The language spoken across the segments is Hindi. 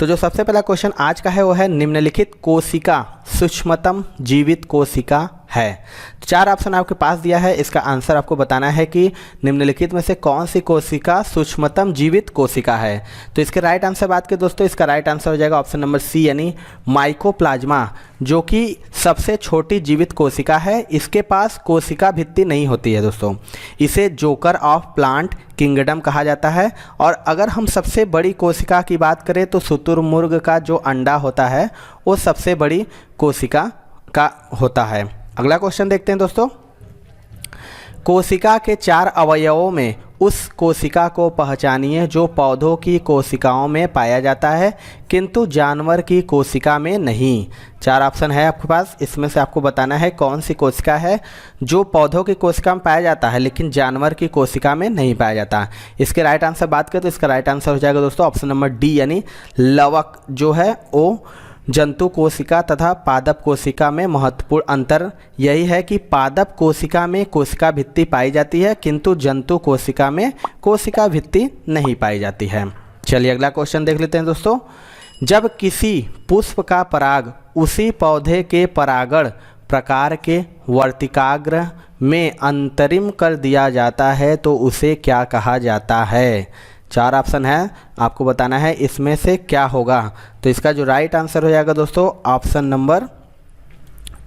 तो जो सबसे पहला क्वेश्चन आज का है वो है निम्नलिखित कोशिका सूक्ष्मतम जीवित कोशिका है। तो 4 ऑप्शन आपके पास दिया है, इसका आंसर आपको बताना है कि निम्नलिखित में से कौन सी कोशिका सूक्ष्मतम जीवित कोशिका है। तो इसके राइट आंसर बात करें दोस्तों, इसका राइट आंसर हो जाएगा ऑप्शन नंबर सी यानी माइकोप्लाज्मा, जो कि सबसे छोटी जीवित कोशिका है। इसके पास कोशिका भित्ति नहीं होती है दोस्तों, इसे जोकर ऑफ प्लांट किंगडम कहा जाता है। और अगर हम सबसे बड़ी कोशिका की बात करें तो शुतुरमुर्ग का जो अंडा होता है वो सबसे बड़ी कोशिका का होता है। अगला क्वेश्चन देखते हैं दोस्तों, कोशिका के 4 अवयवों में उस कोशिका को पहचानिए जो पौधों की कोशिकाओं में पाया जाता है किंतु जानवर की कोशिका में नहीं। 4 ऑप्शन है आपके पास, इसमें से आपको बताना है कौन सी कोशिका है जो पौधों की कोशिका में पाया जाता है लेकिन जानवर की कोशिका में नहीं पाया जाता। इसके राइट आंसर बात करें तो इसका राइट आंसर हो जाएगा दोस्तों ऑप्शन नंबर डी यानी लवक जो है वो जंतु कोशिका तथा पादप कोशिका में महत्वपूर्ण अंतर यही है कि पादप कोशिका में कोशिका भित्ति पाई जाती है किंतु जंतु कोशिका में कोशिका भित्ति नहीं पाई जाती है। चलिए अगला क्वेश्चन देख लेते हैं दोस्तों, जब किसी पुष्प का पराग उसी पौधे के परागण प्रकार के वर्तिकाग्र में अंतरिम कर दिया जाता है तो उसे क्या कहा जाता है। 4 ऑप्शन है, आपको बताना है इसमें से क्या होगा। तो इसका जो राइट आंसर हो जाएगा दोस्तों ऑप्शन नंबर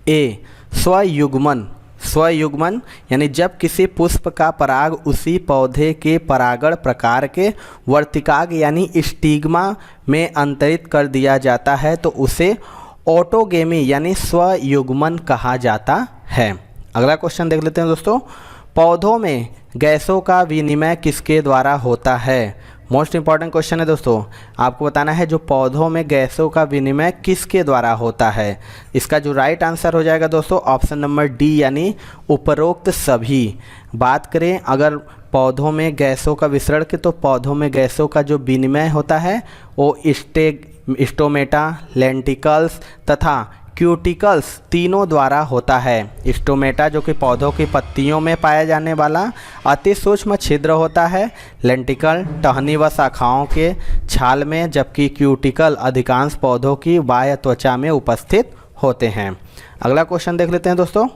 ए स्वयुग्मन। स्वयुग्मन यानी जब किसी पुष्प का पराग उसी पौधे के परागण प्रकार के वर्तिकाग्र यानी स्टिग्मा में अंतरित कर दिया जाता है तो उसे ऑटोगेमी यानी स्वयुग्मन कहा जाता है। अगला क्वेश्चन देख लेते हैं दोस्तों, पौधों में गैसों का विनिमय किसके द्वारा होता है। मोस्ट इंपॉर्टेंट क्वेश्चन है दोस्तों, आपको बताना है जो पौधों में गैसों का विनिमय किसके द्वारा होता है। इसका जो राइट आंसर हो जाएगा दोस्तों ऑप्शन नंबर डी यानी उपरोक्त सभी। बात करें अगर पौधों में गैसों का विसरण के तो पौधों में गैसों का जो विनिमय होता है वो स्टोमेटा, लेंटिकल्स तथा क्यूटिकल्स तीनों द्वारा होता है। स्टोमेटा जो कि पौधों की पत्तियों में पाया जाने वाला अति सूक्ष्म छिद्र होता है, लेंटिकल टहनी व शाखाओं के छाल में, जबकि क्यूटिकल अधिकांश पौधों की बाह्य त्वचा में उपस्थित होते हैं। अगला क्वेश्चन देख लेते हैं दोस्तों,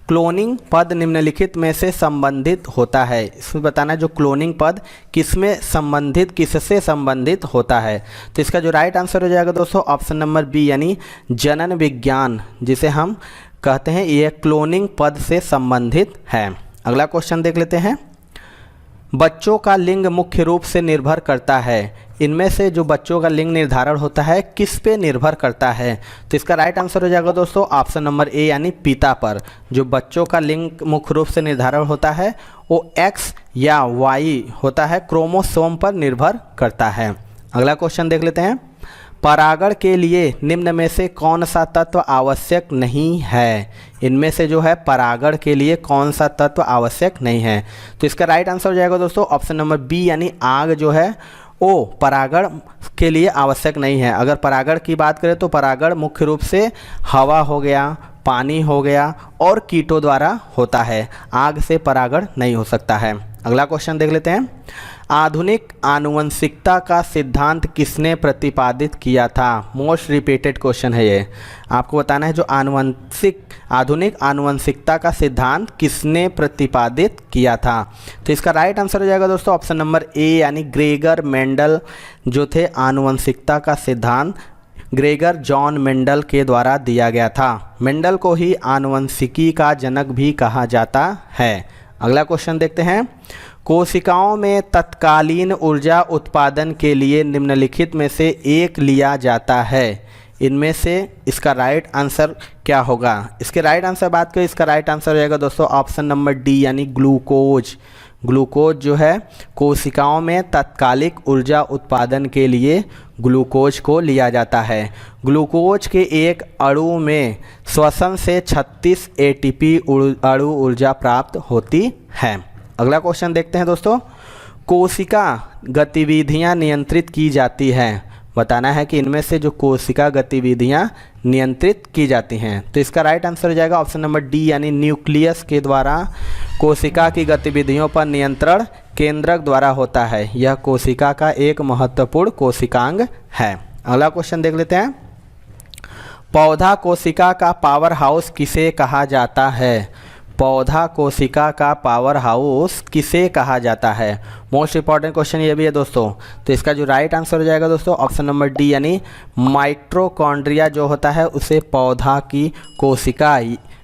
क्लोनिंग पद निम्नलिखित में से संबंधित होता है। इसमें बताना है जो क्लोनिंग पद किससे संबंधित होता है। तो इसका जो राइट आंसर हो जाएगा दोस्तों ऑप्शन नंबर बी यानी जनन विज्ञान, जिसे हम कहते हैं ये क्लोनिंग पद से संबंधित है। अगला क्वेश्चन देख लेते हैं, बच्चों का लिंग मुख्य रूप से निर्भर करता है। इनमें से जो बच्चों का लिंग निर्धारण होता है किस पे निर्भर करता है। तो इसका राइट आंसर हो जाएगा दोस्तों ऑप्शन नंबर ए यानी पिता पर। जो बच्चों का लिंग मुख्य रूप से निर्धारण होता है वो एक्स या वाई होता है, क्रोमोसोम पर निर्भर करता है। अगला क्वेश्चन देख लेते हैं, परागण के लिए निम्न में से कौन सा तत्व आवश्यक नहीं है। इनमें से जो है परागण के लिए कौन सा तत्व आवश्यक नहीं है। तो इसका राइट आंसर हो जाएगा दोस्तों ऑप्शन नंबर बी यानी आग जो है वो परागण के लिए आवश्यक नहीं है। अगर परागण की बात करें तो परागण मुख्य रूप से हवा हो गया, पानी हो गया और कीटों द्वारा होता है, आग से परागण नहीं हो सकता है। अगला क्वेश्चन देख लेते हैं, आधुनिक आनुवंशिकता का सिद्धांत किसने प्रतिपादित किया था। मोस्ट रिपीटेड क्वेश्चन है ये, आपको बताना है जो आधुनिक आनुवंशिकता का सिद्धांत किसने प्रतिपादित किया था। तो इसका राइट आंसर हो जाएगा दोस्तों ऑप्शन नंबर ए यानी ग्रेगर मेंडल जो थे। आनुवंशिकता का सिद्धांत ग्रेगर जॉन मेंडल के द्वारा दिया गया था। मेंडल को ही आनुवंशिकी का जनक भी कहा जाता है। अगला क्वेश्चन देखते हैं, कोशिकाओं में तत्कालीन ऊर्जा उत्पादन के लिए निम्नलिखित में से एक लिया जाता है। इनमें से इसका राइट आंसर क्या होगा। इसके राइट आंसर बात करें, इसका राइट आंसर रहेगा दोस्तों ऑप्शन नंबर डी यानी ग्लूकोज। ग्लूकोज जो है कोशिकाओं में तात्कालिक ऊर्जा उत्पादन के लिए ग्लूकोज को लिया जाता है। ग्लूकोज के एक अणु में श्वसन से 36 एटीपी अणु ऊर्जा प्राप्त होती है। अगला क्वेश्चन देखते हैं दोस्तों, कोशिका गतिविधियां नियंत्रित की जाती हैं। बताना है कि इनमें से जो कोशिका गतिविधियां नियंत्रित की जाती हैं। तो इसका राइट आंसर हो जाएगा ऑप्शन नंबर डी यानी न्यूक्लियस के द्वारा कोशिका की गतिविधियों पर नियंत्रण केंद्रक द्वारा होता है। यह कोशिका का एक महत्वपूर्ण कोशिकांग है। अगला क्वेश्चन देख लेते हैं। पौधा कोशिका का पावर हाउस किसे कहा जाता है? पौधा कोशिका का पावर हाउस किसे कहा जाता है? मोस्ट इंपॉर्टेंट क्वेश्चन ये भी है दोस्तों। तो इसका जो राइट आंसर हो जाएगा दोस्तों ऑप्शन नंबर डी, यानी माइटोकॉन्ड्रिया जो होता है उसे पौधा की कोशिका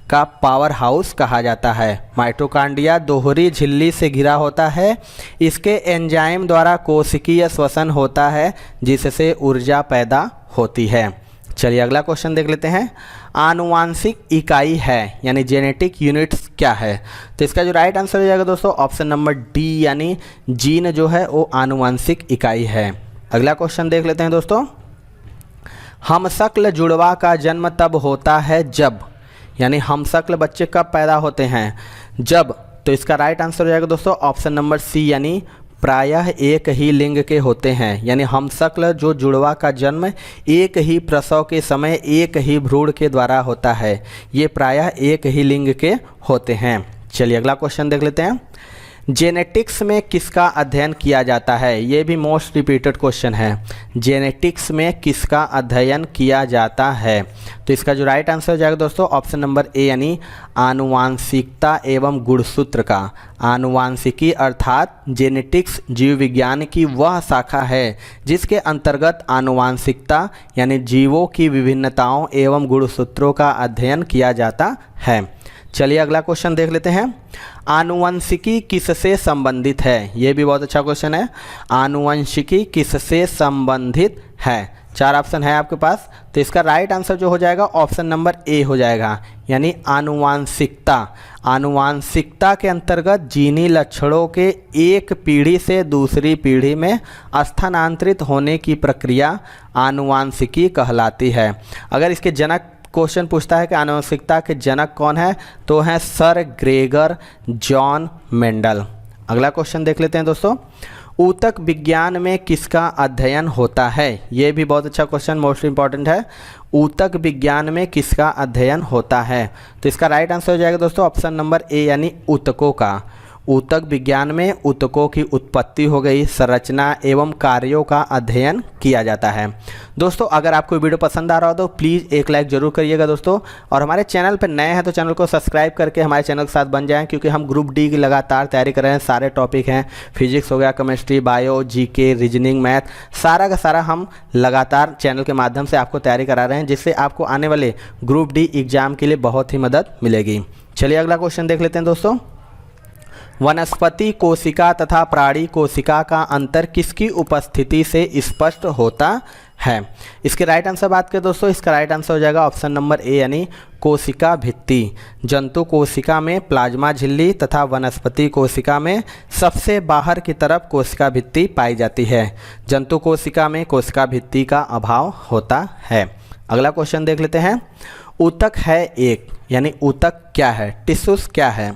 का पावर हाउस कहा जाता है। माइटोकॉन्ड्रिया दोहरी झिल्ली से घिरा होता है। इसके एंजाइम द्वारा कोशिकीय श्वसन होता है जिससे ऊर्जा पैदा होती है। चलिए अगला क्वेश्चन देख लेते हैं। आनुवांशिक इकाई है यानी जेनेटिक यूनिट्स क्या है? तो इसका जो राइट आंसर हो जाएगा दोस्तों ऑप्शन नंबर डी, यानी जीन जो है वो आनुवांशिक इकाई है। अगला क्वेश्चन देख लेते हैं दोस्तों। हमशक्ल जुड़वा का जन्म तब होता है जब, यानी हमशक्ल बच्चे कब पैदा होते हैं? जब। तो इसका राइट आंसर हो जाएगा दोस्तों ऑप्शन नंबर सी, यानी प्रायः एक ही लिंग के होते हैं। यानी हमशक्ल जो जुड़वा का जन्म एक ही प्रसव के समय एक ही भ्रूण के द्वारा होता है। ये प्रायः एक ही लिंग के होते हैं। चलिए अगला क्वेश्चन देख लेते हैं। जेनेटिक्स में किसका अध्ययन किया जाता है? ये भी मोस्ट रिपीटेड क्वेश्चन है। जेनेटिक्स में किसका अध्ययन किया जाता है? तो इसका जो राइट आंसर हो जाएगा दोस्तों ऑप्शन नंबर ए, यानी आनुवांशिकता एवं गुणसूत्र का। आनुवांशिकी अर्थात जेनेटिक्स जीव विज्ञान की वह शाखा है जिसके अंतर्गत आनुवांशिकता यानी जीवों की विभिन्नताओं एवं गुणसूत्रों का अध्ययन किया जाता है। चलिए अगला क्वेश्चन देख लेते हैं। आनुवंशिकी किससे संबंधित है? ये भी बहुत अच्छा क्वेश्चन है। आनुवंशिकी किससे संबंधित है? 4 ऑप्शन है आपके पास। तो इसका राइट आंसर जो हो जाएगा ऑप्शन नंबर ए हो जाएगा, यानी आनुवांशिकता। आनुवांशिकता के अंतर्गत जीनी लक्षणों के एक पीढ़ी से दूसरी पीढ़ी में स्थानांतरित होने की प्रक्रिया आनुवांशिकी कहलाती है। अगर इसके जनक क्वेश्चन पूछता है कि आनुवंशिकता के जनक कौन है, तो हैं सर ग्रेगर जॉन मेंडल। अगला क्वेश्चन देख लेते हैं दोस्तों। ऊतक विज्ञान में किसका अध्ययन होता है? ये भी बहुत अच्छा क्वेश्चन, मोस्ट इंपॉर्टेंट है। ऊतक विज्ञान में किसका अध्ययन होता है? तो इसका राइट आंसर हो जाएगा दोस्तों ऑप्शन नंबर ए, यानी ऊतकों का। ऊतक विज्ञान में ऊतकों की उत्पत्ति हो गई, संरचना एवं कार्यों का अध्ययन किया जाता है। दोस्तों अगर आपको वीडियो पसंद आ रहा हो तो प्लीज़ एक लाइक ज़रूर करिएगा दोस्तों, और हमारे चैनल पर नए हैं तो चैनल को सब्सक्राइब करके हमारे चैनल के साथ बन जाएं, क्योंकि हम ग्रुप डी की लगातार तैयारी कर रहे हैं। सारे टॉपिक हैं, फिजिक्स हो गया, chemistry, bio, GK, reasoning, math, सारा का सारा हम लगातार चैनल के माध्यम से आपको तैयारी करा रहे हैं, जिससे आपको आने वाले ग्रुप डी एग्जाम के लिए बहुत ही मदद मिलेगी। चलिए अगला क्वेश्चन देख लेते हैं दोस्तों। वनस्पति कोशिका तथा प्राणी कोशिका का अंतर किसकी उपस्थिति से स्पष्ट होता है? इसके राइट आंसर बात करें दोस्तों, इसका राइट आंसर हो जाएगा ऑप्शन नंबर ए, यानी कोशिका भित्ति। जंतु कोशिका में प्लाज्मा झिल्ली तथा वनस्पति कोशिका में सबसे बाहर की तरफ कोशिका भित्ति पाई जाती है। जंतु कोशिका में कोशिका भित्ति का अभाव होता है। अगला क्वेश्चन देख लेते हैं। ऊतक है एक, यानी ऊतक क्या है? टिश्यूज क्या है?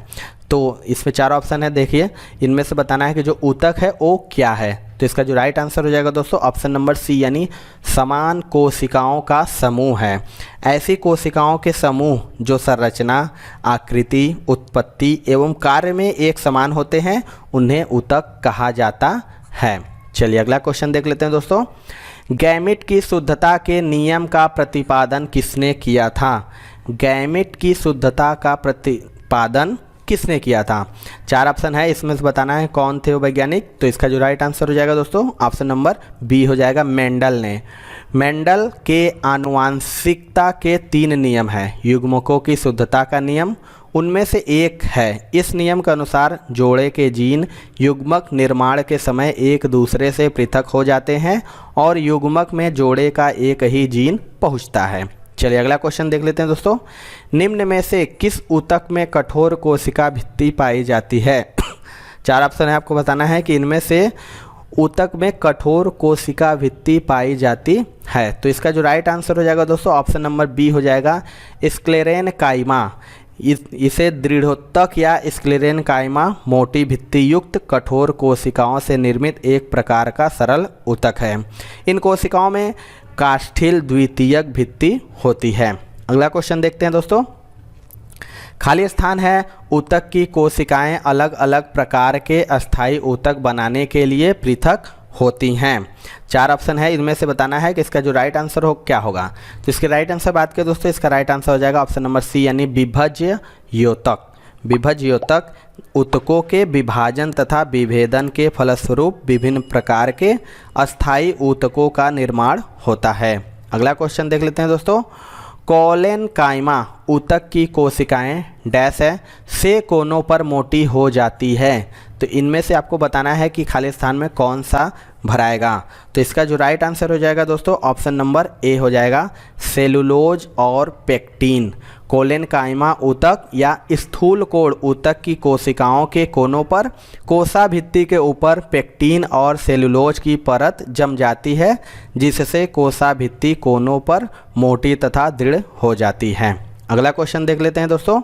तो इसमें 4 ऑप्शन है, देखिए इनमें से बताना है कि जो ऊतक है वो क्या है। तो इसका जो राइट आंसर हो जाएगा दोस्तों ऑप्शन नंबर सी, यानी समान कोशिकाओं का समूह है। ऐसी कोशिकाओं के समूह जो संरचना, आकृति, उत्पत्ति एवं कार्य में एक समान होते हैं उन्हें ऊतक कहा जाता है। चलिए अगला क्वेश्चन देख लेते हैं दोस्तों। गैमीट की शुद्धता के नियम का प्रतिपादन किसने किया था? गैमीट की शुद्धता का प्रतिपादन किसने किया था? 4 ऑप्शन है, इसमें से बताना है कौन थे वो वैज्ञानिक। तो इसका जो राइट आंसर हो जाएगा दोस्तों ऑप्शन नंबर बी हो जाएगा, मेंडल ने। मेंडल के आनुवांशिकता के 3 नियम हैं। युग्मकों की शुद्धता का नियम उनमें से एक है। इस नियम के अनुसार जोड़े के जीन युग्मक निर्माण के समय एक दूसरे से पृथक हो जाते हैं और युग्मक में जोड़े का एक ही जीन पहुंचता है। चलिए अगला क्वेश्चन देख लेते हैं दोस्तों। निम्न में से किस ऊतक में कठोर कोशिका भित्ति पाई जाती है? 4 ऑप्शन है, आपको बताना है कि इनमें से ऊतक में कठोर कोशिका भित्ति पाई जाती है। तो इसका जो राइट आंसर हो जाएगा दोस्तों ऑप्शन नंबर बी हो जाएगा, स्क्लेरेनकाइमा। इसे दृढ़ोतक या स्क्लेरेनकाइमा मोटी भित्ति युक्त कठोर कोशिकाओं से निर्मित एक प्रकार का सरल ऊतक है। इन कोशिकाओं में काष्ठिल द्वितीयक भित्ति होती है। अगला क्वेश्चन देखते हैं दोस्तों। खाली स्थान है, ऊतक की कोशिकाएं अलग अलग प्रकार के अस्थायी ऊतक बनाने के लिए पृथक होती हैं। 4 ऑप्शन है, इनमें से बताना है कि इसका जो राइट आंसर हो क्या होगा। तो इसके राइट आंसर बात करें दोस्तों, इसका राइट आंसर हो जाएगा ऑप्शन नंबर सी यानी विभज्य योतक। विभज्य योतक ऊतकों के विभाजन तथा विभेदन के फलस्वरूप विभिन्न प्रकार के अस्थायी ऊतकों का निर्माण होता है। अगला क्वेश्चन देख लेते हैं दोस्तों। कोलेनकाइमा ऊतक की कोशिकाएं डैश है से कोनों पर मोटी हो जाती है। तो इनमें से आपको बताना है कि खाली स्थान में कौन सा भराएगा। तो इसका जो राइट आंसर हो जाएगा दोस्तों ऑप्शन नंबर ए हो जाएगा, सेलुलोज और पेक्टिन। कोलेनकाइमा ऊतक या स्थूल कोण ऊतक की कोशिकाओं के कोनों पर कोसा भित्ति के ऊपर पेक्टिन और सेलुलोज की परत जम जाती है, जिससे कोसा भित्ति कोनों पर मोटी तथा दृढ़ हो जाती है। अगला क्वेश्चन देख लेते हैं दोस्तों।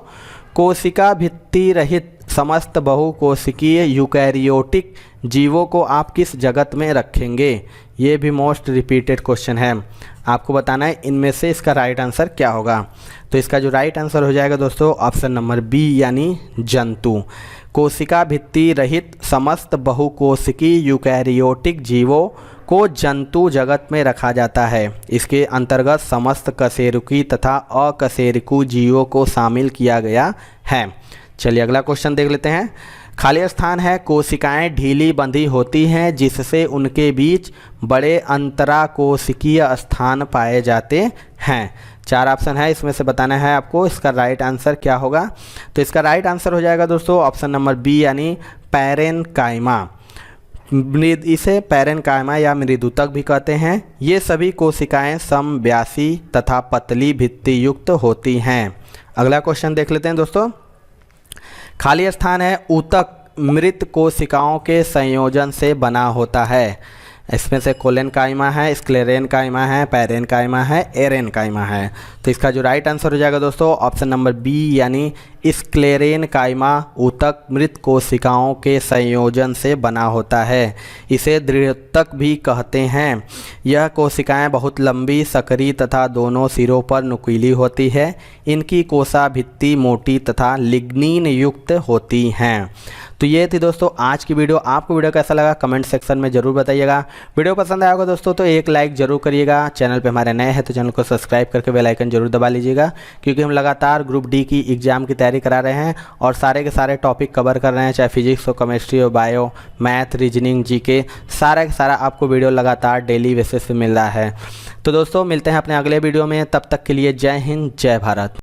कोशिका भित्ति रहित समस्त बहुकोशिकीय यूकैरियोटिक जीवों को आप किस जगत में रखेंगे? ये भी मोस्ट रिपीटेड क्वेश्चन है। आपको बताना है इनमें से इसका राइट आंसर क्या होगा। तो इसका जो राइट आंसर हो जाएगा दोस्तों ऑप्शन नंबर बी यानी जंतु। कोशिका भित्ति रहित समस्त बहुकोशिकीय यूकैरियोटिक जीवों को जंतु जगत में रखा जाता है। इसके अंतर्गत समस्त कशेरुकी तथा अकशेरुकी जीवों को शामिल किया गया है। चलिए अगला क्वेश्चन देख लेते हैं। खाली स्थान है, कोशिकाएं ढीली बंधी होती हैं जिससे उनके बीच बड़े अंतराकोशिकीय स्थान पाए जाते हैं। 4 ऑप्शन है, इसमें से बताना है आपको इसका राइट आंसर क्या होगा। तो इसका राइट आंसर हो जाएगा दोस्तों ऑप्शन नंबर बी यानी पैरेनकाइमा। इसे पैरेनकाइमा या मृदुतक भी कहते हैं। ये सभी कोशिकाएं समव्यासी तथा पतली भित्ति युक्त होती हैं। अगला क्वेश्चन देख लेते हैं दोस्तों। खाली स्थान है, ऊतक मृत कोशिकाओं के संयोजन से बना होता है। इसमें से कोलेनकाइमा है, स्क्लेरेनकाइमा है, पैरेनकाइमा है, एरेनकाइमा है। तो इसका जो राइट आंसर हो जाएगा दोस्तों ऑप्शन नंबर बी यानी स्क्लेरेनकाइमा ऊतक मृत कोशिकाओं के संयोजन से बना होता है। इसे दृढ़तक भी कहते हैं। यह कोशिकाएं बहुत लंबी, सकरी तथा दोनों सिरों पर नुकीली होती है। इनकी कोसा भित्ति मोटी तथा लिग्निन युक्त होती हैं। तो ये थी दोस्तों आज की वीडियो। आपको वीडियो कैसा लगा कमेंट सेक्शन में ज़रूर बताइएगा। वीडियो पसंद आया होगा दोस्तों तो एक लाइक ज़रूर करिएगा। चैनल पे हमारे नए हैं तो चैनल को सब्सक्राइब करके बेल आइकन जरूर दबा लीजिएगा, क्योंकि हम लगातार ग्रुप डी की एग्ज़ाम की तैयारी करा रहे हैं और सारे के सारे टॉपिक कवर कर रहे हैं, चाहे फिजिक्स हो, केमिस्ट्री हो, बायो, मैथ, रीजनिंग, जीके, सारा का सारा आपको वीडियो लगातार डेली बेसिस पे मिल रहा है। तो दोस्तों मिलते हैं अपने अगले वीडियो में, तब तक के लिए जय हिंद, जय भारत।